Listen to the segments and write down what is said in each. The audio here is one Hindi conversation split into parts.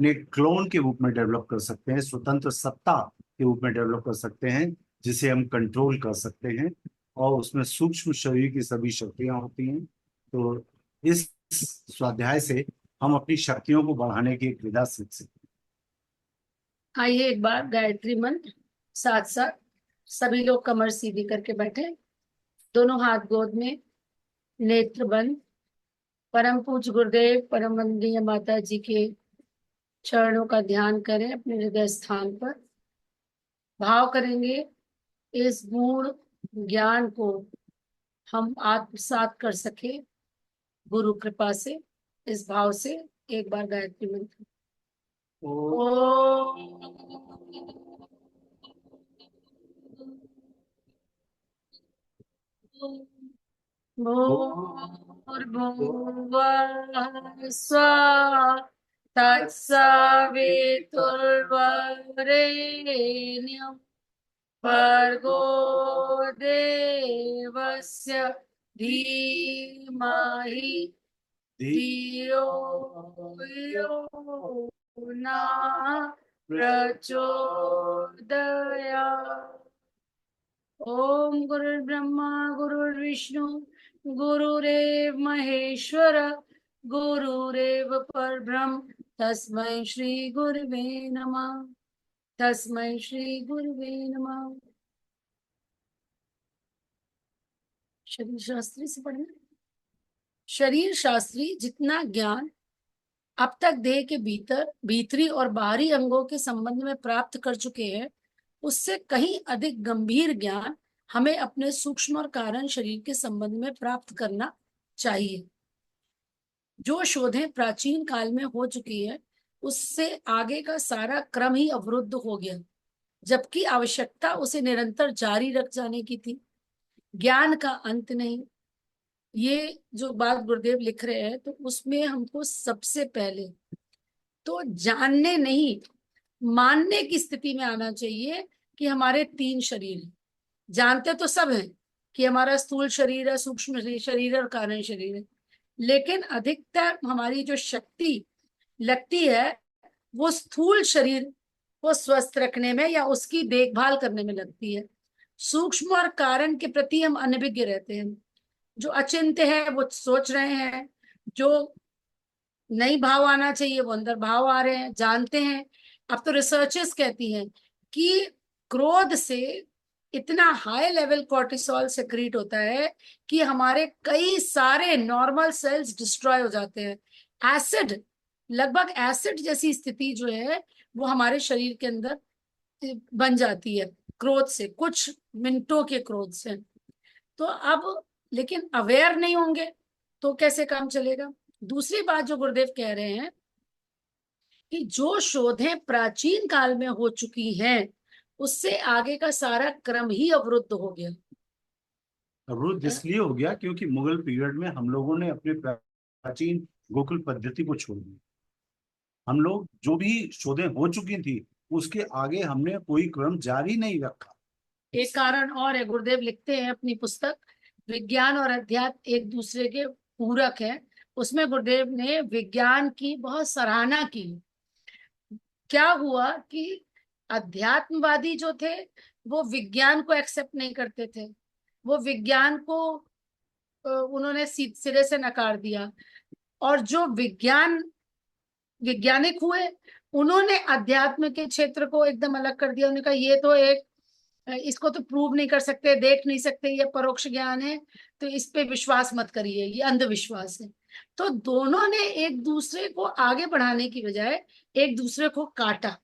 अपने क्लोन के रूप में डेवलप कर सकते हैं, स्वतंत्र सत्ता के रूप में डेवलप कर सकते हैं, जिसे हम कंट्रोल कर सकते हैं। और उसमें सूक्ष्म शरीर की सभी शक्तियां होती हैं। तो इस स्वाध्याय से हम अपनी शक्तियों को बढ़ाने की एक विधा सीख सकते आइए एक बार गायत्री मंत्र साथ साथ सभी लोग कमर सीधी करके बैठे, दोनों हाथ गोद में, नेत्र बंद। परम पूज्य गुरुदेव परम वंदनीय माता जी के चरणों का ध्यान करें अपने हृदय स्थान पर। भाव करेंगे इस गूढ़ ज्ञान को हम आत्मसात कर सके गुरु कृपा से। इस भाव से एक बार गायत्री मंत्र। हैं। ओम भूर्भुवः स्वः तत्सवितुर्वरेण्यं भर्गो देवस्य धीमहि धियो यो नः प्रचोदयात्। ओम गुरुर्ब्रह्मा गुरुर्विष्णु गुरुरेव महेश्वर गुरुरेव परब्रह्म तस्मै श्री गुरुवे नमः। तस्मै श्री गुरुवे नमः। शरीर शास्त्री से पढ़ना। शरीर शास्त्री जितना ज्ञान अब तक देह के भीतर भीतरी और बाहरी अंगों के संबंध में प्राप्त कर चुके हैं, उससे कहीं अधिक गंभीर ज्ञान हमें अपने सूक्ष्म और कारण शरीर के संबंध में प्राप्त करना चाहिए। जो शोधें प्राचीन काल में हो चुकी है, उससे आगे का सारा क्रम ही अवरुद्ध हो गया, जबकि आवश्यकता उसे निरंतर जारी रख जाने की थी। ज्ञान का अंत नहीं। ये जो बात गुरुदेव लिख रहे हैं, तो उसमें हमको सबसे पहले तो जानने नहीं, मानने की स्थिति में आना चाहिए कि हमारे तीन शरीर हैं। जानते तो सब हैं कि हमारा स्थूल शरीर है, सूक्ष्म शरीर है और कारण शरीर है, लेकिन अधिकतर हमारी जो शक्ति लगती है वो स्थूल शरीर को स्वस्थ रखने में या उसकी देखभाल करने में लगती है। सूक्ष्म और कारण के प्रति हम अनभिज्ञ रहते हैं। जो अचिंत्य है वो सोच रहे हैं, जो नहीं भाव आना चाहिए वो अंदर भाव आ रहे हैं, जानते हैं। अब तो रिसर्चर्स कहती हैं कि क्रोध से इतना हाई लेवल कॉर्टिसोल सेक्रीट होता है कि हमारे कई सारे नॉर्मल सेल्स डिस्ट्रॉय हो जाते हैं। एसिड, लगभग एसिड जैसी स्थिति जो है वो हमारे शरीर के अंदर बन जाती है क्रोध से, कुछ मिनटों के क्रोध से। तो अब लेकिन अवेयर नहीं होंगे तो कैसे काम चलेगा। दूसरी बात जो गुरुदेव कह रहे हैं कि जो शोधें प्राचीन काल में हो चुकी हैं, उससे आगे का सारा क्रम ही अवरुद्ध हो गया। अवरुद्ध इसलिए हो गया क्योंकि मुगल पीरियड में हम लोगों ने अपने प्राचीन गुरुकुल पद्धति को छोड़ दिया। हम लोग जो भी शोधें हो चुकी थी उसके आगे हमने कोई क्रम जारी नहीं रखा। एक कारण और है, गुरुदेव लिखते हैं अपनी पुस्तक विज्ञान और अध्यात्म एक दूसरे के पूरक है, उसमें गुरुदेव ने विज्ञान की बहुत सराहना की। क्या हुआ कि अध्यात्मवादी जो थे वो विज्ञान को एक्सेप्ट नहीं करते थे, वो विज्ञान को उन्होंने सिरे से नकार दिया। और जो वैज्ञानिक हुए, उन्होंने अध्यात्म के क्षेत्र को एकदम अलग कर दिया। उन्होंने कहा ये तो एक, इसको तो प्रूव नहीं कर सकते, देख नहीं सकते, ये परोक्ष ज्ञान है, तो इस पे विश्वास मत करिए, ये अंधविश्वास है। तो दोनों ने एक दूसरे को आगे बढ़ाने की बजाय एक दूसरे को काटा।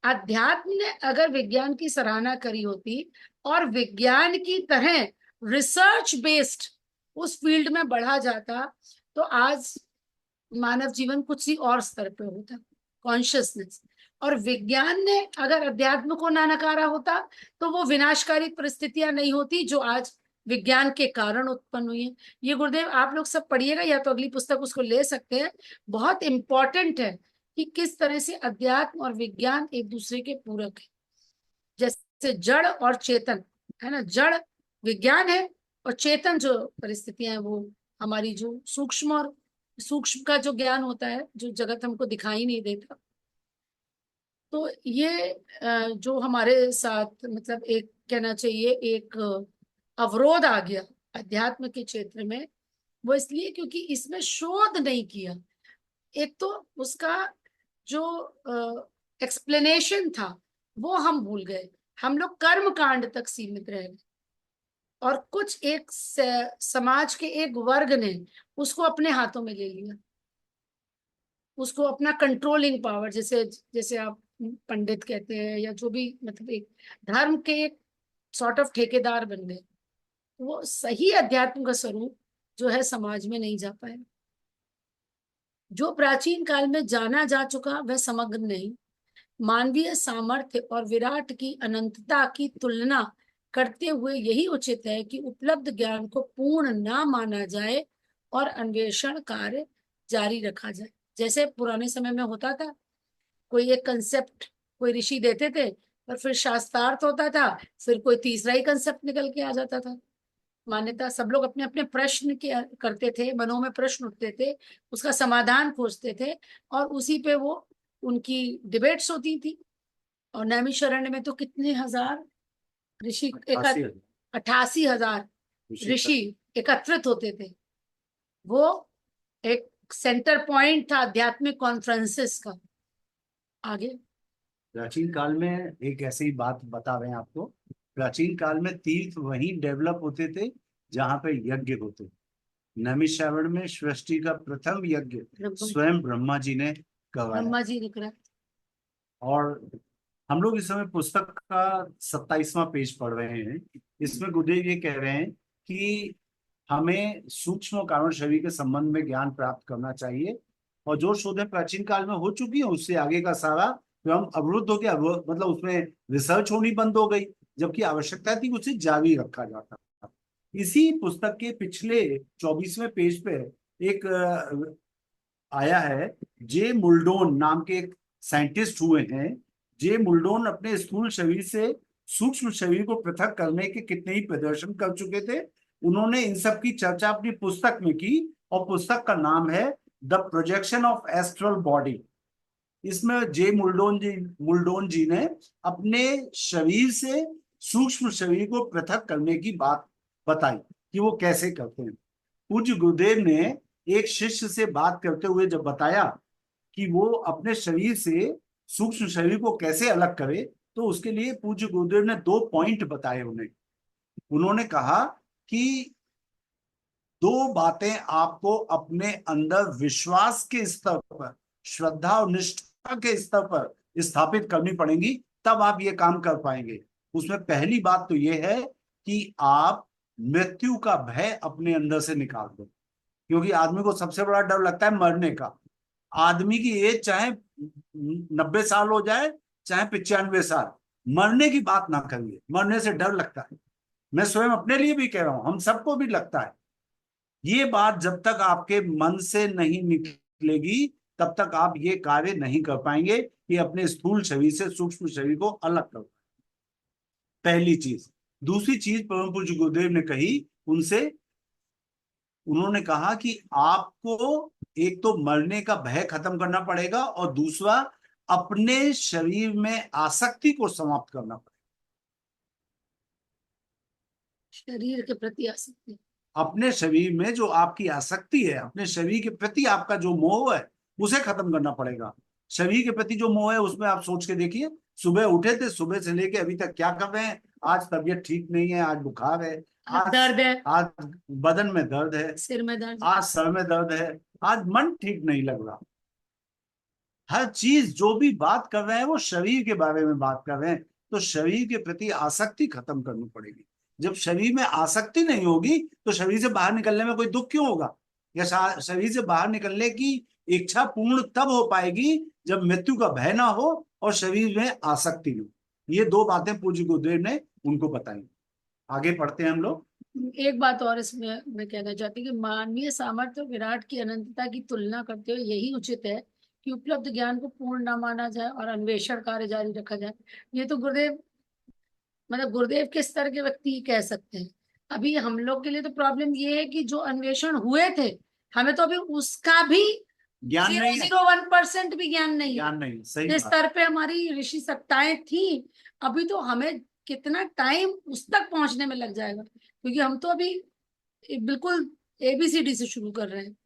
अध्यात्म ने अगर विज्ञान की सराहना करी होती और विज्ञान की तरह रिसर्च बेस्ड उस फील्ड में बढ़ा जाता, तो आज मानव जीवन कुछ ही और स्तर पे होता, कॉन्शियसनेस। और विज्ञान ने अगर अध्यात्म को ना नकारा होता तो वो विनाशकारी परिस्थितियां नहीं होती जो आज विज्ञान के कारण उत्पन्न हुई है। ये गुरुदेव आप लोग सब पढ़िएगा, या तो अगली पुस्तक उसको ले सकते हैं। बहुत इंपॉर्टेंट है कि किस तरह से अध्यात्म और विज्ञान एक दूसरे के पूरक है। जैसे जड़ और चेतन है ना, जड़ विज्ञान है और चेतन जो परिस्थितियां हैं वो हमारी जो सूक्ष्म, और सूक्ष्म का जो ज्ञान होता है, जो जगत हमको दिखाई नहीं देता, तो ये जो हमारे साथ मतलब एक कहना चाहिए एक अवरोध आ गया अध्यात्म के क्षेत्र में, वो इसलिए क्योंकि इसमें शोध नहीं किया। एक तो उसका जो एक्सप्लेनेशन था वो हम भूल गए, हम लोग कर्म कांड तक सीमित रह गए, और कुछ एक समाज के एक वर्ग ने उसको अपने हाथों में ले लिया, उसको अपना कंट्रोलिंग पावर, जैसे जैसे आप पंडित कहते हैं या जो भी, मतलब एक धर्म के एक सॉर्ट ऑफ ठेकेदार बन गए। वो सही अध्यात्म का स्वरूप जो है समाज में नहीं जा पाया। जो प्राचीन काल में जाना जा चुका वह समग्र नहीं। मानवीय सामर्थ्य और विराट की अनंतता की तुलना करते हुए यही उचित है कि उपलब्ध ज्ञान को पूर्ण ना माना जाए और अन्वेषण कार्य जारी रखा जाए। जैसे पुराने समय में होता था, कोई एक कंसेप्ट कोई ऋषि देते थे और फिर शास्त्रार्थ होता था, फिर कोई तीसरा ही कंसेप्ट निकल के आ जाता था। मान्यता सब लोग अपने अपने प्रश्न के करते थे, मनों में प्रश्न उठते थे, उसका समाधान खोजते थे, और उसी पे वो उनकी डिबेट्स होती थी। और नैमिषारण्य में तो कितने हजार ऋषि, एक 88 88,000 ऋषि तक। ऋषि एकत्रित होते थे। वो एक सेंटर पॉइंट था आध्यात्मिक कॉन्फ्रेंसेस का। आगे। प्राचीन काल में एक ऐसी बात बता रहे हैं आपको। प्राचीन काल में तीर्थ वहीं डेवलप होते थे जहां पे यज्ञ होते। नैमिषारण्य में सृष्टि का प्रथम यज्ञ स्वयं ब्रह्मा जी ने करवाया। ब्रह्मा जी निकला। और हम लोग इस समय पुस्तक का 27वां पेज पढ़ रहे हैं। इसमें गुरुदेव ये कह रहे हैं कि हमें सूक्ष्म कारण शरीर के संबंध में ज्ञान प्राप्त करना चाहिए, और जो शोधें प्राचीन काल में हो चुकी हैं उससे आगे का सारा क्रम अवरुद्ध हो गया, मतलब उसमें रिसर्च होनी बंद हो गई, जबकि आवश्यकता थी उसे जारी रखा जाता। इसी पुस्तक के पिछले 24वें पेज पे एक आया है। जे मुल्डोन नाम के एक साइंटिस्ट हुए हैं। जे मुल्डोन अपने स्थूल शरीर से सूक्ष्म शरीर को पृथक करने के कितने ही प्रदर्शन कर चुके थे। उन्होंने इन सब की चर्चा अपनी पुस्तक में की, और पुस्तक का नाम है the projection of astral body. इसमें जे मुल्डोन जी ने अपने शरीर से सूक्ष्म शरीर को पृथक करने की बात बताई कि वो कैसे करते हैं। पूज्य गुरुदेव ने एक शिष्य से बात करते हुए जब बताया कि वो अपने शरीर से सूक्ष्म शरीर को कैसे अलग करे, तो उसके लिए पूज्य गुरुदेव ने 2 पॉइंट बताए उन्हें। उन्होंने कहा कि 2 बातें आपको अपने अंदर विश्वास के स्तर पर, श्रद्धा और निष्ठा के स्तर पर स्थापित करनी पड़ेंगी, तब आप ये काम कर पाएंगे। उसमें पहली बात तो ये है कि आप मृत्यु का भय अपने अंदर से निकाल दो। क्योंकि आदमी को सबसे बड़ा डर लगता है मरने का। आदमी की एज चाहे 90 साल हो जाए, चाहे 95 साल, मरने की बात ना करिए। मरने से डर लगता है। मैं स्वयं अपने लिए भी कह रहा हूं, हम सबको भी लगता है। ये बात जब तक आपके मन से नहीं निकलेगी तब तक आप ये कार्य नहीं कर पाएंगे कि अपने स्थूल शरीर से सूक्ष्म शरीर को अलग कर। पहली चीज। दूसरी चीज परम पूज्य गुरुदेव ने कही उनसे, उन्होंने कहा कि आपको एक तो मरने का भय खत्म करना पड़ेगा, और दूसरा अपने शरीर में आसक्ति को समाप्त करना पड़ेगा। शरीर के प्रति आसक्ति। अपने शरीर में जो आपकी आसक्ति है, अपने शरीर के प्रति आपका जो मोह है, उसे खत्म करना पड़ेगा। शरीर के प्रति जो मोह है उसमें आप सोच के देखिए, सुबह उठे थे, सुबह से लेके अभी तक क्या कर रहे हैं। आज तबीयत ठीक नहीं है, आज बुखार है, आज दर्द है, आज बदन में दर्द है, सिर में दर्द, आज सर में दर्द है, आज मन ठीक नहीं लग रहा। हर चीज जो भी बात कर रहे हैं वो शरीर के बारे में बात कर रहे हैं। तो शरीर के प्रति आसक्ति खत्म करनी पड़ेगी। जब शरीर में आसक्ति नहीं होगी तो शरीर से बाहर निकलने में कोई दुख क्यों होगा। या शरीर से बाहर निकलने की इच्छा पूर्ण तब हो पाएगी जब मृत्यु का भय ना हो और शरीर में आसक्ति हो। ये 2 बातें पूज्य गुरुदेव ने उनको बताई। आगे पढ़ते हैं हम लोग। एक बात और इसमें मैं कहना चाहती हूँ कि मानवीय सामर्थ्य और विराट की अनंतता की तुलना करते हुए यही उचित है कि उपलब्ध ज्ञान को पूर्ण न माना जाए और अन्वेषण कार्य जारी रखा जाए। ये तो गुरुदेव, मतलब गुरुदेव के स्तर के व्यक्ति ही कह सकते हैं। अभी हम लोग के लिए तो प्रॉब्लम ये है कि जो अन्वेषण हुए थे, हमें तो अभी उसका भी ज्ञान नहीं है, 0.01% भी ज्ञान नहीं है। ज्ञान नहीं, सही जिस बात। स्तर पे हमारी ऋषि सत्ताएं थी, अभी तो हमें कितना टाइम उस तक पहुंचने में लग जाएगा, क्योंकि हम तो अभी बिल्कुल ABCD से शुरू कर रहे हैं।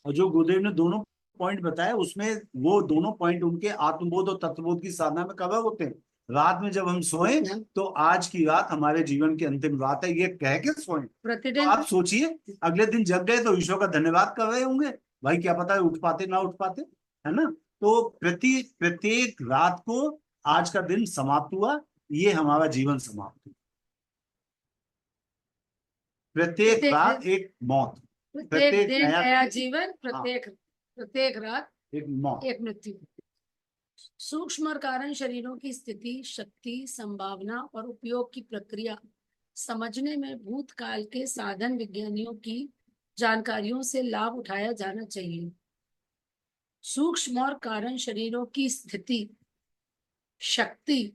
और जो गुरुदेव ने दोनों पॉइंट बताए उसमें, वो दोनों पॉइंट उनके आत्मबोध और तत्वबोध की साधना में कवर होते हैं। रात में जब हम सोए तो आज की रात हमारे जीवन की अंतिम रात है, ये कह के सोए। तो प्रतिदिन आप सोचिए, अगले दिन जग गए तो ईश्वर का धन्यवाद कर रहे होंगे, भाई क्या पता है उठ पाते ना उठ पाते, है ना। तो प्रत्येक रात को आज का दिन समाप्त हुआ, ये हमारा जीवन समाप्त हुआ। प्रत्येक प्रत्येक रात दिन, एक मौत, प्रत्येक प्रत्येक दिन नया, नया जीवन, हाँ, प्रत्येक रात एक मौत। एक मृत्यु। सूक्ष्म और कारण शरीरों की स्थिति, शक्ति, संभावना और उपयोग की प्रक्रिया समझने में भूतकाल के साधन विज्ञानियों की जानकारियों से लाभ उठाया जाना चाहिए। सूक्ष्म और कारण शरीरों की स्थिति, शक्ति,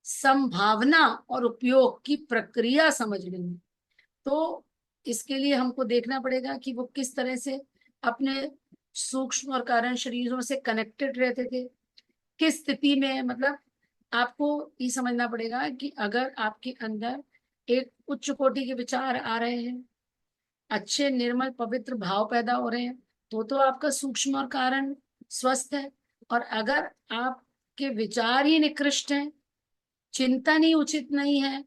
संभावना और उपयोग की प्रक्रिया समझने में, तो इसके लिए हमको देखना पड़ेगा कि वो किस तरह से अपने सूक्ष्म और कारण शरीरों से कनेक्टेड रहते थे, किस स्थिति में। मतलब आपको ये समझना पड़ेगा कि अगर आपके अंदर एक उच्च कोटि के विचार आ रहे हैं, अच्छे निर्मल पवित्र भाव पैदा हो रहे हैं, तो आपका सूक्ष्म और कारण स्वस्थ है। और अगर आपके विचार ही निकृष्ट हैं, चिंतन ही उचित नहीं है,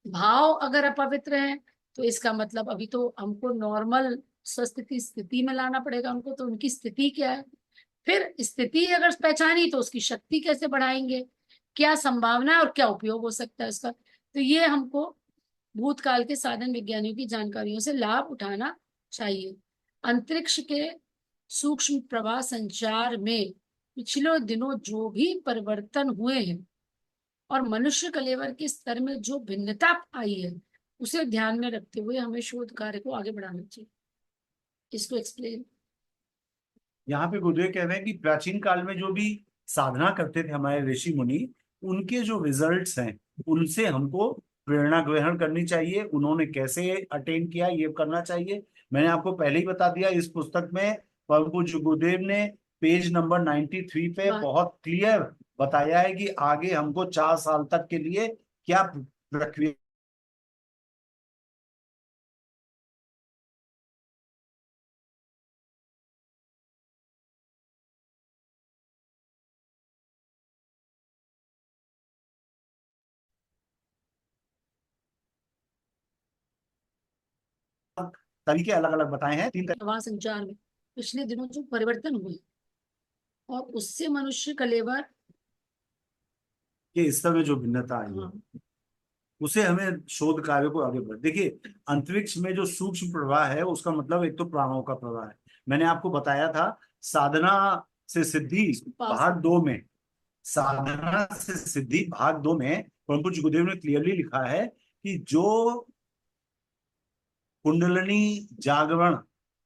भाव अगर अपवित्र है, तो इसका मतलब अभी तो हमको नॉर्मल स्वस्थिति स्थिति में लाना पड़ेगा हमको। तो उनकी स्थिति क्या है, फिर स्थिति अगर पहचानी तो उसकी शक्ति कैसे बढ़ाएंगे, क्या संभावना है और क्या उपयोग हो सकता है उसका। तो ये हमको भूतकाल के साधन विज्ञानियों की जानकारियों से लाभ उठाना चाहिए। अंतरिक्ष के सूक्ष्म प्रवाह संचार में पिछले दिनों जो भी परिवर्तन हुए हैं और मनुष्य कलेवर के स्तर में जो भिन्नता आई है, उसे ध्यान में रखते हुए हमें शोध कार्य को आगे बढ़ाना चाहिए। इसको एक्सप्लेन। यहाँ पे गुरुदेव कह रहे हैं कि प्राचीन काल में जो भी साधना करते थे हमारे ऋषि मुनि, उनके जो रिजल्ट्स हैं उनसे हमको प्रेरणा ग्रहण करनी चाहिए। उन्होंने कैसे अटेन किया ये करना चाहिए। मैंने आपको पहले ही बता दिया, इस पुस्तक में परम पूज्य गुरुदेव ने पेज नंबर 93 पे बहुत क्लियर बताया है कि आगे हमको 4 साल तक के लिए क्या प्रक्रिया तरीके अलग अलग बताए हैं, 3 प्रवाह संचार में पिछले दिनों जो परिवर्तन हुए और उससे मनुष्य कलेवर के स्तर में जो भिन्नता आई है, हाँ, उसे हमें शोध कार्य को आगे बढ़। देखिए, अंतरिक्ष में जो सूक्ष्म प्रवाह है उसका मतलब एक तो प्राणों का प्रवाह है। मैंने आपको बताया था साधना से सिद्धि पास भाग 2 में, साधना से सिद्धि भाग 2 में परम पूज्य गुरुदेव ने क्लियरली लिखा है कि जो कुंडलिनी जागरण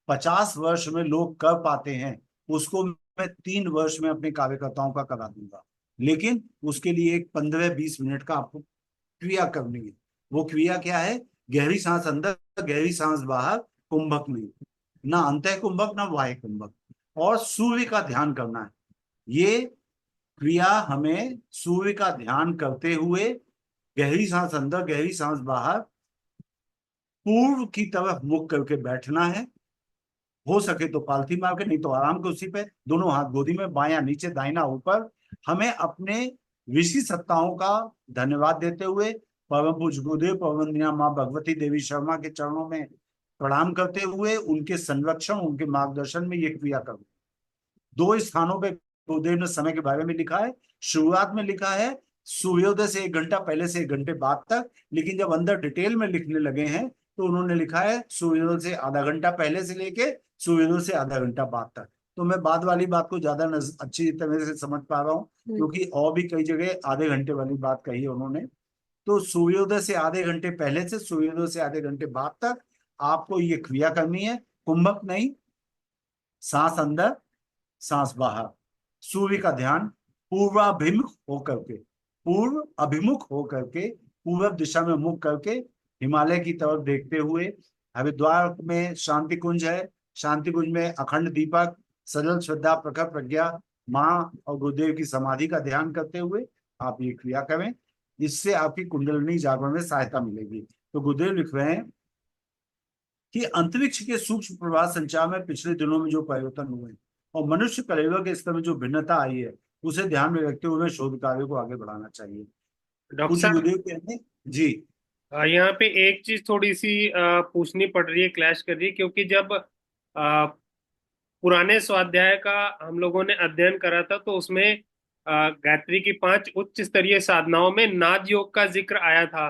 50 वर्ष में लोग कर पाते हैं, उसको मैं 3 वर्ष में अपने कार्यकर्ताओं का करा दूंगा। लेकिन उसके लिए एक 15-20 मिनट का आपको क्रिया करनी है। वो क्रिया क्या है? गहरी सांस अंदर, गहरी सांस बाहर, कुंभक में, ना अंतः कुंभक ना बाह्य कुंभक, और सूर्य का ध्यान करना है। ये क्रिया हमें सूर्य का ध्यान करते हुए गहरी सांस अंदर, गहरी सांस बाहर, पूर्व की तरफ मुख करके बैठना है। हो सके तो पालथी मार के, नहीं तो आराम के उसी पे दोनों हाथ गोदी में, बायां नीचे दाहिना ऊपर। हमें अपने ऋषि सत्ताओं का धन्यवाद देते हुए परम पूज्य गुरुदेव परवंदनीय माँ भगवती देवी शर्मा के चरणों में प्रणाम करते हुए उनके संरक्षण, उनके मार्गदर्शन में ये क्रिया करो। 2 स्थानों पे गुरुदेव ने समय के बारे में लिखा है। शुरुआत में लिखा है सूर्योदय से 1 घंटा पहले से 1 घंटे बाद तक, लेकिन जब अंदर डिटेल में लिखने लगे हैं तो उन्होंने लिखा है सूर्योदय से आधा घंटा पहले से लेके सूर्योदय से आधा घंटा बाद तक। तो मैं बाद वाली बात को ज्यादा अच्छी तरह से समझ पा रहा हूँ, क्योंकि और भी कई जगह आधे घंटे वाली बात कही है उन्होंने। तो सूर्योदय से आधे घंटे पहले से सूर्योदय से आधे घंटे बाद तक आपको ये क्रिया करनी है। कुंभक नहीं, सांस अंदर सांस बाहर, सूर्य का ध्यान, पूर्वाभिमुख होकर के, पूर्व अभिमुख होकर के, पूर्व दिशा में मुख करके, हिमालय की तरफ देखते हुए। हरिद्वार में शांति कुंज है, शांति कुंज में अखंड दीपक सरल श्रद्धा प्रखर प्रज्ञा माँ और गुरुदेव की समाधि का ध्यान करते हुए आप ये क्रिया करें। इससे आपकी कुंडलिनी जागरण में सहायता मिलेगी। तो गुरुदेव लिख रहे हैं कि अंतरिक्ष के सूक्ष्म प्रवाह संचार में पिछले दिनों में जो परिवर्तन हुए और मनुष्य कलेवर के स्तर में जो भिन्नता आई है, उसे ध्यान में रखते हुए शोध कार्य को आगे बढ़ाना चाहिए। डॉक्टर पूज्य साहब, गुरुदेव कहते हैं जी। यहाँ पे एक चीज थोड़ी सी पूछनी पड़ रही है, क्लैश कर रही है, क्योंकि जब पुराने स्वाध्याय का हम लोगों ने अध्ययन करा था तो उसमें गायत्री की 5 उच्च स्तरीय साधनाओं में नाद योग का जिक्र आया था।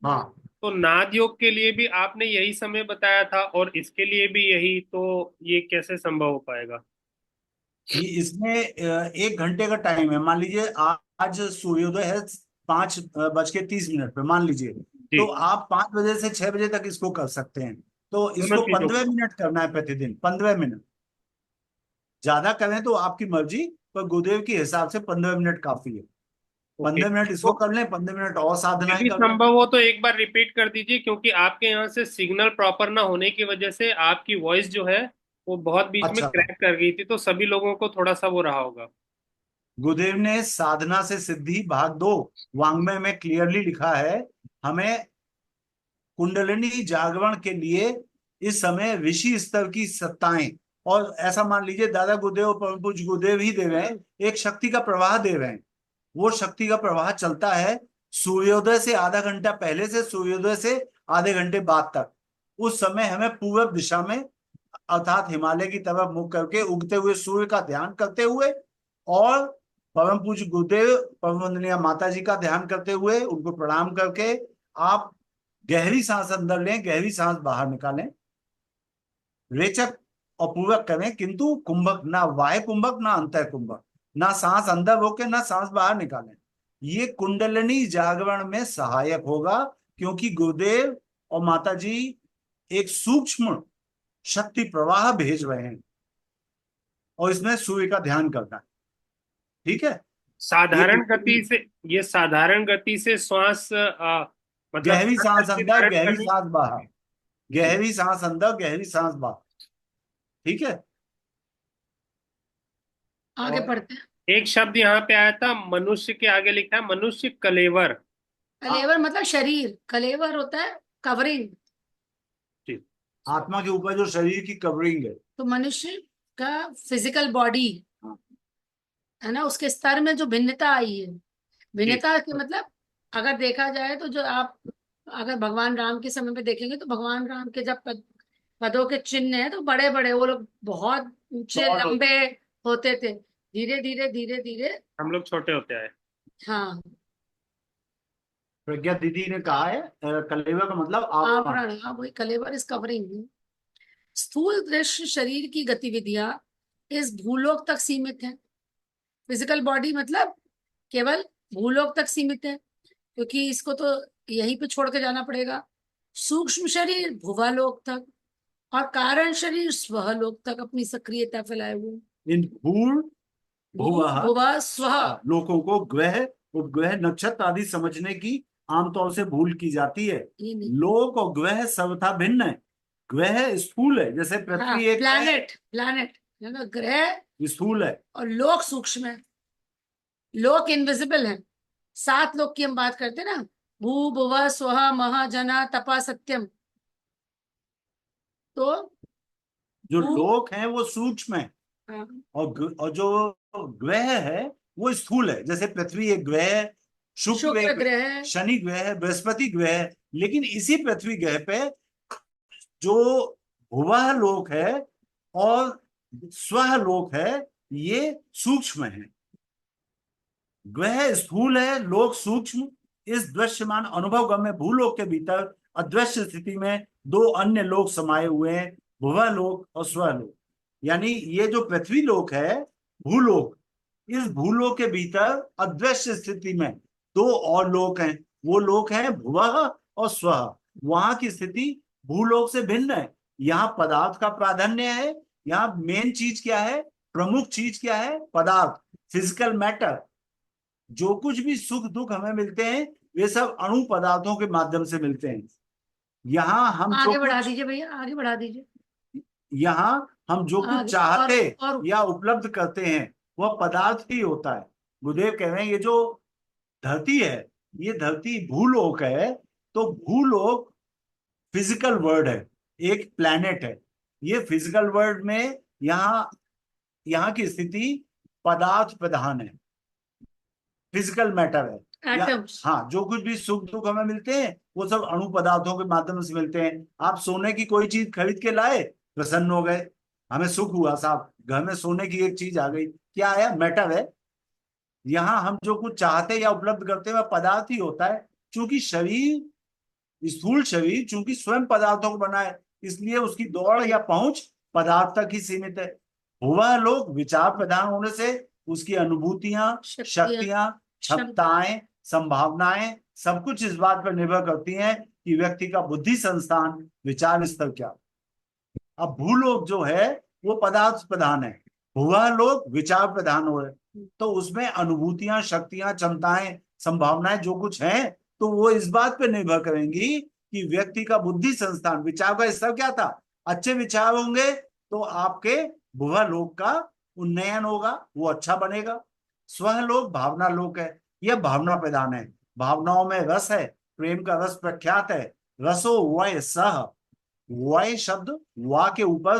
हाँ, तो नाद योग के लिए भी आपने यही समय बताया था और इसके लिए भी यही, तो ये कैसे संभव हो पाएगा? ये इसमें 1 घंटे का टाइम है। मान लीजिए आज सूर्योदय है 5:30 पे, मान लीजिए। जी। तो आप 5 बजे से 6 बजे तक इसको कर सकते हैं। तो दोनों इसको चीजों 15 मिनट करना है प्रतिदिन, 15 मिनट। ज्यादा करें तो आपकी मर्जी, पर गुरुदेव के हिसाब से 15 मिनट काफी है। ओके। 15 मिनट इसको कर लें, 15 मिनट और साधनाएं यदि कर लें। संभव हो तो एक बार रिपीट कर दीजिए, क्योंकि आपके यहाँ से सिग्नल प्रॉपर ना होने की वजह से आपकी वॉइस जो है वो बहुत बीच में अच्छा, क्रैक कर गई थी, तो सभी लोगों को थोड़ा सा वो रहा होगा। गुरुदेव ने साधना से सिद्धि भाग 2 वांग्मय में क्लियरली लिखा है। हमें कुंडलिनी जागरण के लिए इस समय ऋषि स्तर की सत्ताएं, और ऐसा मान लीजिए दादा गुरुदेव और परम पूज्य गुरुदेव ही दे रहे हैं, एक शक्ति का प्रवाह दे रहे हैं। वो शक्ति का प्रवाह चलता है सूर्योदय से आधा घंटा पहले से सूर्योदय से आधे घंटे बाद तक। उस समय हमें पूर्व दिशा में अर्थात हिमालय की तरफ मुख करके उगते हुए सूर्य का ध्यान करते हुए और परम पूज्य गुरुदेव परम वंदनीय माता जी का ध्यान करते हुए उनको प्रणाम करके आप गहरी सांस अंदर लें, गहरी सांस बाहर निकालें, रेचक और पूरक करें, किंतु कुंभक ना, वाय कुंभक ना अंतर कुंभक, ना सांस अंदर रोके ना सांस बाहर निकालें। ये कुंडलिनी जागरण में सहायक होगा, क्योंकि गुरुदेव और माता जी एक सूक्ष्म शक्ति प्रवाह भेज रहे हैं और इसमें सूर्य का ध्यान करना है। ठीक है, ये साधारण बिल्कुल गति से, ये साधारण गति से श्वास मतलब गहरी सांस करके अंदर, धारण गहरी करनी। सांस बाहर, जी। गहरी सांस अंदर, गहरी सांस बाहर। ठीक है। आगे और पढ़ते हैं। एक शब्द यहाँ पे आया था, मनुष्य के आगे लिखा है मनुष्य कलेवर। कलेवर मतलब शरीर, कलेवर होता है कवरिंग। जी। आत्मा के ऊपर जो शरीर की कवरिंग है। तो मनुष्य का फिजिकल बॉडी हाँ, है ना, उसके स्तर में जो भिन्नता आई है, जी। भिन्नता के मतलब अगर देखा जाए तो जो आप अगर भगवान राम के समय पे देखेंगे तो भगवान राम के जब पदों के चिन्ह है तो बड़े बड़े वो लोग बहुत ऊंचे शॉर्ट लंबे होता है। होते थे, धीरे धीरे धीरे धीरे। हम लोग छोटे होते आए। हाँ, प्रज्ञा दीदी ने कहा है कलेवर का मतलब आवरण। आवरण, हाँ वही, कलेवर इज कवरिंग। स्थूल दृश्य शरीर की गतिविधियां इस भूलोक तक सीमित है। फिजिकल बॉडी मतलब केवल भूलोक तक सीमित है, क्योंकि इसको तो यहीं पे छोड़ के जाना पड़ेगा। सूक्ष्म शरीर भुवालोक तक और कारण शरीर स्वलोक तक अपनी सक्रियता फैलाए हुए। इन भूल भू भुवः भुवा स्व, लोगों को ग्रह उपग्रह नक्षत्र आदि समझने की आमतौर से भूल की जाती है। ये नहीं, लोक और ग्रह सर्वथा भिन्न है। ग्रह स्थूल है, जैसे हाँ पृथ्वी एक प्लैनेट, प्लैनेट है ना, ग्रह, स्थूल है। और लोक सूक्ष्म है, लोक इनविजिबल है। 7 लोक की हम बात करते हैं ना, भू भुव स्वः महा जना तपा सत्यम। तो जो भू, लोक है वो सूक्ष्म है, हाँ, और जो ग्रह है वो स्थूल है। जैसे पृथ्वी एक ग्रह है, शुक्र शुक्र एक, ग्रह, शनि ग्रह है, बृहस्पति ग्रह है। लेकिन इसी पृथ्वी ग्रह पे जो भुवः लोक है और स्वः लोक है, ये सूक्ष्म है। ग्रह स्थूल है, लोक सूक्ष्म। इस दृश्यमान अनुभव गम्य भूलोक के भीतर अदृश्य स्थिति में 2 अन्य लोक समाये हुए हैं, भुवः लोक और स्वलोक। यानी ये जो पृथ्वी लोक है, भूलोक, इस भूलोक के भीतर अदृश्य स्थिति में 2 और लोक हैं। वो लोक हैं भुवः और स्वः। वहां की स्थिति भूलोक से भिन्न है। यहाँ पदार्थ का प्राधान्य है। यहाँ मेन चीज क्या है, प्रमुख चीज क्या है, पदार्थ, फिजिकल मैटर। जो कुछ भी सुख दुख हमें मिलते हैं वे सब अणु पदार्थों के माध्यम से मिलते हैं। यहाँ हम जो आगे बढ़ा कुछ दीजिए भैया, आगे बढ़ा दीजिए। यहाँ हम जो कुछ आगे चाहते और या उपलब्ध करते हैं वह पदार्थ ही होता है। गुरुदेव कह रहे हैं ये जो धरती है, ये धरती भूलोक है, तो भूलोक फिजिकल वर्ड है, एक प्लैनेट है। ये फिजिकल वर्ड में यहाँ की स्थिति पदार्थ प्रधान है, फिजिकल मैटर है। या एटम्स। हाँ, जो कुछ भी सुख दुख हमें मिलते हैं वो सब अणु पदार्थों के माध्यम से मिलते हैं। आप सोने की कोई चीज खरीद के लाए, प्रसन्न हो गए, हमें सुख हुआ साहब, घर में सोने की एक चीज आ गई, क्या आया? मैटर है। यहाँ हम जो कुछ चाहते हैं या उपलब्ध करते हैं वह पदार्थ ही होता है। चूंकि शरीर, स्थूल शरीर चूंकि स्वयं पदार्थों को बना है, इसलिए उसकी दौड़ या पहुंच पदार्थ तक ही सीमित है। वह लोग विचार प्रधान होने से उसकी अनुभूतियां, शक्तियां, क्षमताएं, संभावनाएं सब कुछ इस बात पर निर्भर करती हैं कि व्यक्ति का बुद्धि संस्थान, विचार स्तर क्या। अब भूलोक जो है वो पदार्थ प्रधान है, वह लोग विचार प्रधान हो रहे, तो उसमें अनुभूतियां, शक्तियां, क्षमताएं, संभावनाएं जो कुछ हैं तो वो इस बात पे निर्भर करेंगी कि व्यक्ति का बुद्धि संस्थान, विचार का स्तर क्या था। अच्छे विचार होंगे तो आपके भुवा लोक का उन्नयन होगा, वो अच्छा बनेगा। स्वह लोक भावना लोक है, यह भावना प्रधान है, भावनाओं में रस है, प्रेम का रस प्रख्यात है। रसो वय सह, वय शब्द वा के ऊपर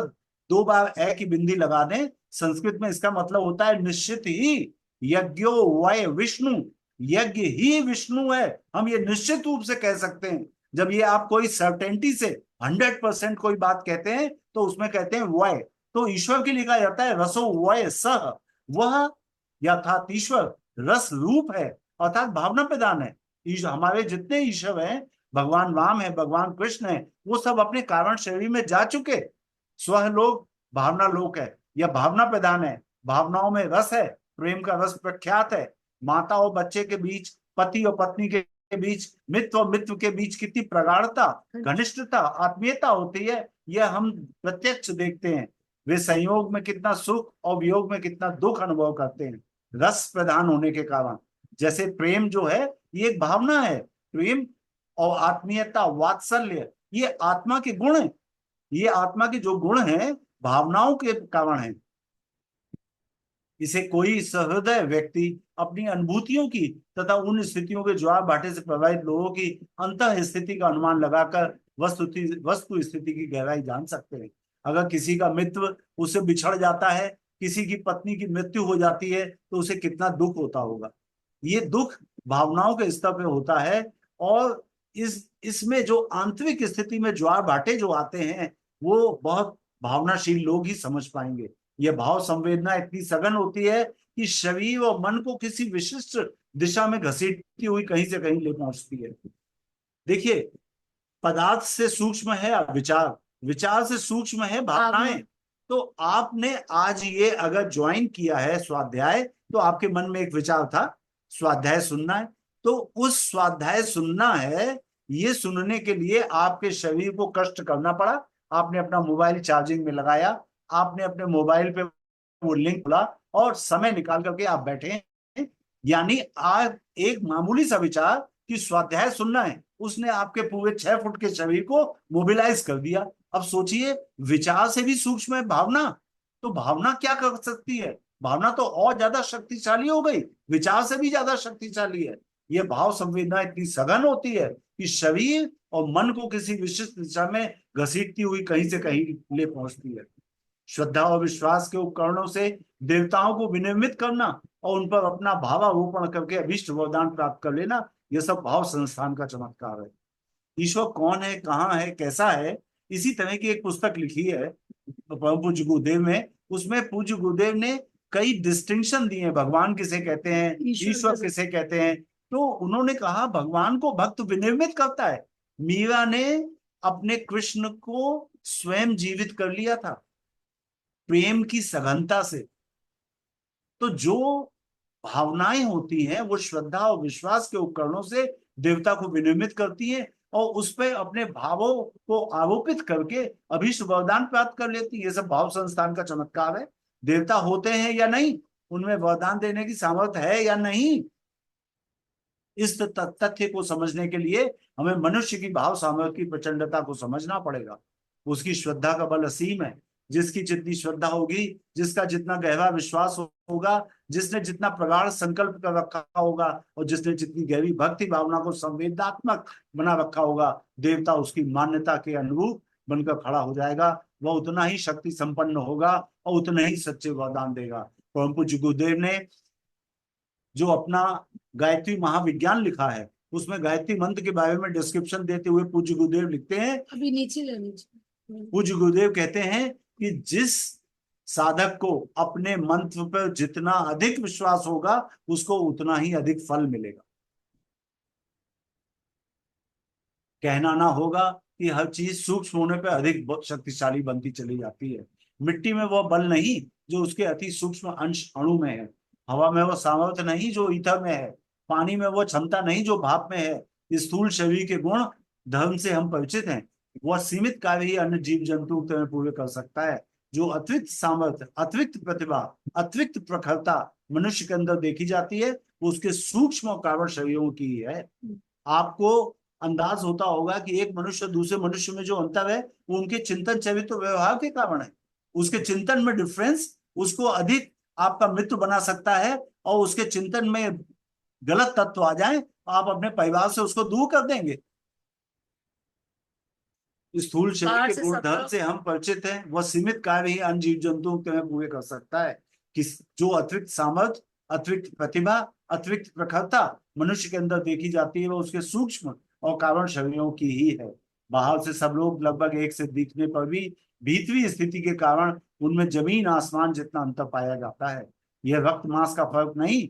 2 बार ए की बिंदी लगा दें, संस्कृत में इसका मतलब होता है निश्चित ही। यज्ञो वय विष्णु, यज्ञ ही विष्णु है, हम ये निश्चित रूप से कह सकते हैं। जब ये आप कोई सर्टेनिटी से 100% कोई बात कहते हैं तो उसमें कहते हैं वय। तो ईश्वर की लिखा जाता है रसो वय सह, वह यथात ईश्वर रस रूप है, अर्थात भावना प्रधान है। हमारे जितने ईश्वर हैं, भगवान राम है, भगवान कृष्ण है, वो सब अपने कारण शरीर में जा चुके। स्वह लोक भावना लोक है, यह भावना प्रधान है, भावनाओं में रस है, प्रेम का रस प्रख्यात है। माता और बच्चे के बीच, पति और पत्नी के बीच, मित्र और मित्र के बीच कितनी प्रगाढ़ता, घनिष्ठता, आत्मीयता होती है, यह हम प्रत्यक्ष देखते हैं। वे संयोग में कितना सुख और वियोग में कितना दुख अनुभव करते हैं, रस प्रधान होने के कारण। जैसे प्रेम जो है ये एक भावना है, प्रेम और आत्मीयता, वात्सल्य, ये आत्मा के गुण है। ये आत्मा के जो गुण हैं भावनाओं के कारण है। इसे कोई सहृदय व्यक्ति अपनी अनुभूतियों की तथा उन स्थितियों के ज्वार भाटे से प्रभावित लोगों की अंतः स्थिति का अनुमान लगाकर वस्तु स्थिति की गहराई जान सकते हैं। अगर किसी का मित्र उससे बिछड़ जाता है, किसी की पत्नी की मृत्यु हो जाती है तो उसे कितना दुख होता होगा। ये दुख भावनाओं के स्तर पे होता है, और इसमें जो आंतरिक स्थिति में ज्वार भाटे जो आते हैं वो बहुत भावनाशील लोग ही समझ पाएंगे। यह भाव संवेदना इतनी सघन होती है कि शरीर और मन को किसी विशिष्ट दिशा में घसीटती हुई कहीं से कहीं ले पहुंचती है। देखिए, पदार्थ से सूक्ष्म है विचार, विचार से सूक्ष्म है भावनाएं। तो आपने आज ये अगर ज्वाइन किया है स्वाध्याय, तो आपके मन में एक विचार था स्वाध्याय सुनना है, तो उस स्वाध्याय सुनना है, ये सुनने के लिए आपके शरीर को कष्ट करना पड़ा। आपने अपना मोबाइल चार्जिंग में लगाया, आपने अपने मोबाइल पे वो लिंक खोला और समय निकाल करके आप बैठे हैं। यानी आज एक मामूली सा विचार कि स्वाध्याय सुनना है, उसने आपके पूरे 6 फुट के शरीर को मोबिलाइज कर दिया। अब सोचिए, विचार से भी सूक्ष्म है भावना, तो भावना क्या कर सकती है? भावना तो और ज्यादा शक्तिशाली हो गई, विचार से भी ज्यादा शक्तिशाली है। यह भाव संवेदना इतनी सघन होती है कि शरीर और मन को किसी विशिष्ट दिशा में घसीटती हुई कहीं से कहीं ले पहुंचती है। श्रद्धा और विश्वास के उपकरणों से देवताओं को विनिर्मित करना और उन पर अपना भावारोपण करके अभीष्ट वरदान प्राप्त कर लेना, यह सब भाव संस्थान का चमत्कार है। ईश्वर कौन है, कहाँ है, कैसा है, इसी तरह की एक पुस्तक लिखी है पूज्य गुरुदेव ने। उसमें पूज्य गुरुदेव ने कई डिस्टिंक्शन दिए, भगवान किसे कहते हैं, ईश्वर किसे कहते हैं। तो उन्होंने कहा भगवान को भक्त विनिर्मित करता है। मीरा ने अपने कृष्ण को स्वयं जीवित कर लिया था प्रेम की सघनता से। तो जो भावनाएं होती हैं वो श्रद्धा और विश्वास के उपकरणों से देवता को विनिर्मित करती हैं और उस पर अपने भावों को आरोपित करके अभीष्ट वरदान प्राप्त कर लेती है। ये सब भाव संस्थान का चमत्कार है। देवता होते हैं या नहीं, उनमें वरदान देने की सामर्थ्य है या नहीं, इस तथ्य को समझने के लिए हमें मनुष्य की भाव सामर्थ्य की प्रचंडता को समझना पड़ेगा। उसकी श्रद्धा का बल असीम है, जिसकी जितनी श्रद्धा होगी, जिसका जितना गहरा विश्वास होगा, जिसने जितना प्रगाढ़ संकल्प कर रखा होगा और जिसने जितनी गहरी भक्ति भावना को संवेदनात्मक बना रखा होगा, देवता उसकी मान्यता के अनुरूप बनकर खड़ा हो जाएगा। वह उतना ही शक्ति संपन्न होगा और उतना ही सच्चे वरदान देगा। परम पूज्य गुरुदेव ने जो अपना गायत्री महाविज्ञान लिखा है, उसमें गायत्री मंत्र के बारे में डिस्क्रिप्शन देते हुए पूज्य गुरुदेव लिखते हैं, अभी नीचे ले नीचे। पूज्य गुरुदेव कहते हैं कि जिस साधक को अपने मंत्र पर जितना अधिक विश्वास होगा, उसको उतना ही अधिक फल मिलेगा। कहना ना होगा कि हर चीज सूक्ष्म होने पर अधिक शक्तिशाली बनती चली जाती है। मिट्टी में वो बल नहीं जो उसके अति सूक्ष्म अंश अणु में है, हवा में वो सामर्थ्य नहीं जो ईथर में है, पानी में वो क्षमता नहीं जो भाप में है। स्थूल शरीर के गुण धर्म से हम परिचित हैं, वह सीमित कार्य ही अन्य जीव जंतु पूरे कर सकता है। जो अतिरिक्त सामर्थ्य, अतिरिक्त प्रतिभा, अतिरिक्त प्रखरता मनुष्य के अंदर देखी जाती है, वो उसके सूक्ष्म और कारण शरीरों की है। आपको अंदाज होता होगा कि एक मनुष्य और दूसरे मनुष्य में जो अंतर है वो उनके चिंतन चरित्र व्यवहार के कारण है। उसके चिंतन में डिफरेंस उसको अधिक आपका मित्र बना सकता है, और उसके चिंतन में गलत तत्व आ जाए आप अपने परिवार से उसको दूर कर देंगे। स्थूल शरीर के गुणधर्म से हम परिचित हैं, वह सीमित कार्य ही अन्य जीव जंतुओं के पूरे कर सकता है। किस जो अतिरिक्त सामर्थ्य, अतिरिक्त प्रतिभा, अतिरिक्त प्रखरता मनुष्य के अंदर देखी जाती है, वह उसके सूक्ष्म और कारण शरीरों की ही है। बाहर से सब लोग लगभग एक से दिखने पर भी भीतरी स्थिति के कारण उनमें जमीन आसमान जितना अंतर पाया जाता है। यह रक्त मांस का फर्क नहीं,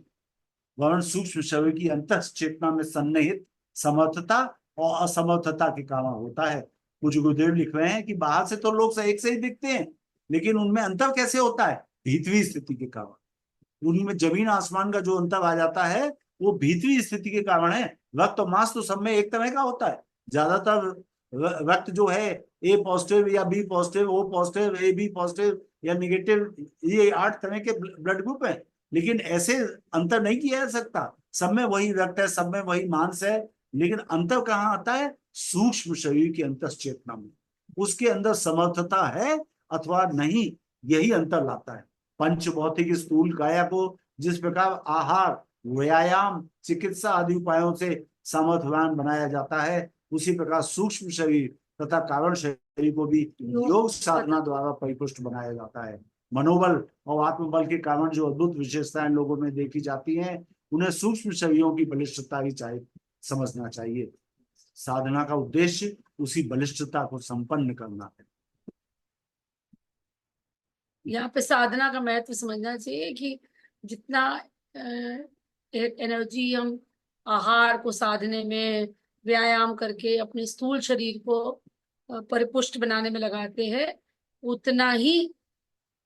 वरन सूक्ष्म शरीर की अंतः चेतना में सन्निहित समर्थता और असमर्थता के कारण होता है। कुछ गुरुदेव लिख रहे हैं कि बाहर से तो लोग एक से ही दिखते हैं, लेकिन उनमें अंतर कैसे होता है? भीतरी स्थिति के कारण। उनमें जमीन आसमान का जो अंतर आ जाता है वो भीतरी स्थिति के कारण है। रक्त और मांस तो सब में एक तरह का होता है। ज्यादातर रक्त जो है ए पॉजिटिव या B positive, O positive, A B positive या निगेटिव, ये 8 तरह के ब्लड ग्रुप है, लेकिन ऐसे अंतर नहीं किया जा सकता। सब में वही रक्त है, सब में वही मांस है, लेकिन अंतर कहाँ आता है? सूक्ष्म शरीर की अंतः चेतना में। उसके अंदर समर्थता है अथवा नहीं, यही अंतर लाता है। पंच भौतिक स्थूल काया को जिस प्रकार आहार, व्यायाम, चिकित्सा आदि उपायों से सामर्थ्यवान बनाया जाता है, उसी प्रकार सूक्ष्म शरीर तथा कारण शरीर को भी योग साधना द्वारा परिपुष्ट बनाया जाता है। मनोबल और आत्मबल के कारण जो अद्भुत विशेषताएं लोगों में देखी जाती हैं, उन्हें सूक्ष्म शरीरों की बलिष्ठता ही समझना चाहिए। साधना का उद्देश्य उसी बलिष्ठता को संपन्न करना है। यहाँ पे साधना का महत्व समझना चाहिए कि जितना एनर्जी हम आहार को साधने में, व्यायाम करके अपने स्थूल शरीर को परिपुष्ट बनाने में लगाते हैं, उतना ही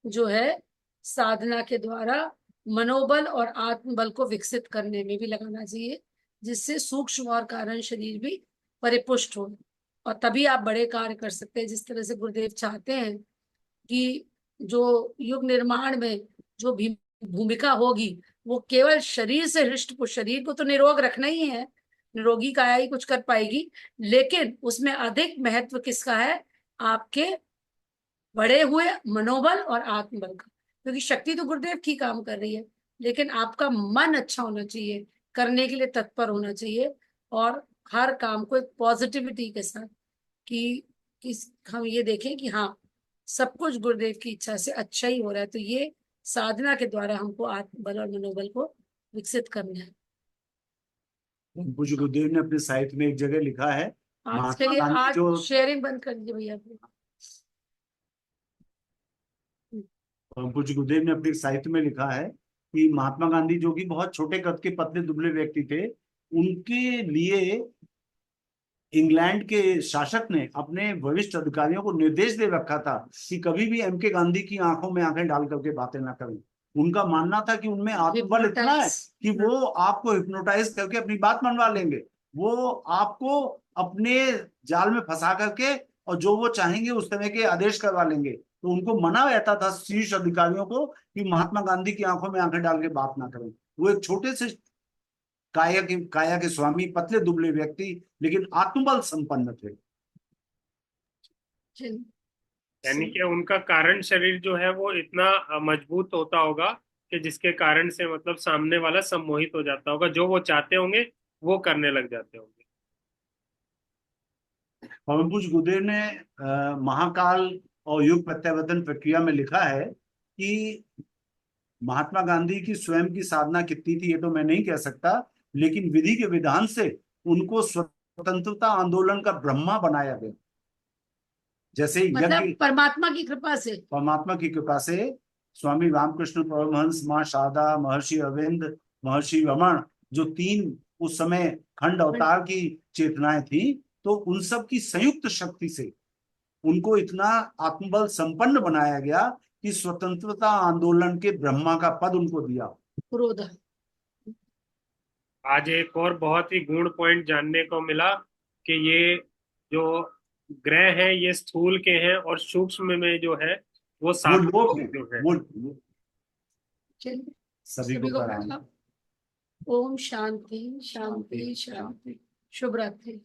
जो है साधना के द्वारा मनोबल और आत्मबल को विकसित करने में भी लगाना चाहिए, जिससे सूक्ष्म और कारण शरीर भी परिपुष्ट हो, और तभी आप बड़े कार्य कर सकते हैं। जिस तरह से गुरुदेव चाहते हैं कि जो युग निर्माण में जो भी भूमिका होगी वो केवल शरीर से हृष्ट पुष्ट, शरीर को तो निरोग रखना ही है, निरोगी काया ही कुछ कर पाएगी, लेकिन उसमें अधिक महत्व किसका है? आपके बढ़े हुए मनोबल और आत्मबल का। क्योंकि शक्ति तो गुरुदेव की काम कर रही है, लेकिन आपका मन अच्छा होना चाहिए, करने के लिए तत्पर होना चाहिए, और हर काम को एक पॉजिटिविटी के साथ कि हम ये देखें कि हाँ सब कुछ गुरुदेव की इच्छा से अच्छा ही हो रहा है। तो ये साधना के द्वारा हमको आत्मबल और मनोबल को विकसित करना है। पूज्य गुरुदेव ने अपने साहित्य में एक जगह लिखा है, आज के लिए आज शेयरिंग बंद कर दीजिए भैया। पूज्य गुरुदेव ने अपने साहित्य में लिखा है कि महात्मा गांधी जो कि बहुत छोटे कद के पतले दुबले व्यक्ति थे, उनके लिए इंग्लैंड के शासक ने अपने वरिष्ठ अधिकारियों को निर्देश दे रखा था कि कभी भी एम के गांधी की आंखों में आंखें डाल करके बातें ना करें। उनका मानना था कि उनमें आत्मबल इतना है कि वो आपको हिप्नोटाइज करके अपनी बात मनवा लेंगे, वो आपको अपने जाल में फंसा करके और जो वो चाहेंगे उस तरह के आदेश करवा लेंगे। तो उनको मना रहता था शीर्ष अधिकारियों को कि महात्मा गांधी की आंखों में आंखें डाल के बात ना करें। वो एक छोटे से काया के स्वामी, पतले दुबले व्यक्ति, लेकिन आत्मबल संपन्न थे। यानी कि उनका कारण शरीर जो है वो इतना मजबूत होता होगा कि जिसके कारण से मतलब सामने वाला सम्मोहित हो जाता होगा, जो वो चाहते होंगे वो करने लग जाते होंगे। पवन पुष्प गुदेर ने महाकाल और युग प्रत्यावर्तन प्रक्रिया में लिखा है कि महात्मा गांधी की स्वयं की साधना कितनी थी ये तो मैं नहीं कह सकता, लेकिन विधि के विधान से उनको स्वतंत्रता आंदोलन का ब्रह्मा बनाया गया। जैसे मतलब यज्ञ परमात्मा की कृपा से, परमात्मा की कृपा से स्वामी रामकृष्ण परमहंस, मां शारदा, महर्षि अरविंद, महर्षि रमन, जो तीन उस समय खंड अवतार की चेतनाएं थी, तो उन सब की संयुक्त शक्ति से उनको इतना आत्मबल संपन्न बनाया गया कि स्वतंत्रता आंदोलन के ब्रह्मा का पद उनको दिया। पुरोधा। आज एक और बहुत ही गूढ़ पॉइंट जानने को मिला कि ये जो ग्रह हैं ये स्थूल के हैं और सूक्ष्म में जो है वो वो सात्विक लोग हैं, जो है। वो चलिए सभी को कराएं। प्रणाम। ओम शांति शांति शांति। शुभ रात्रि।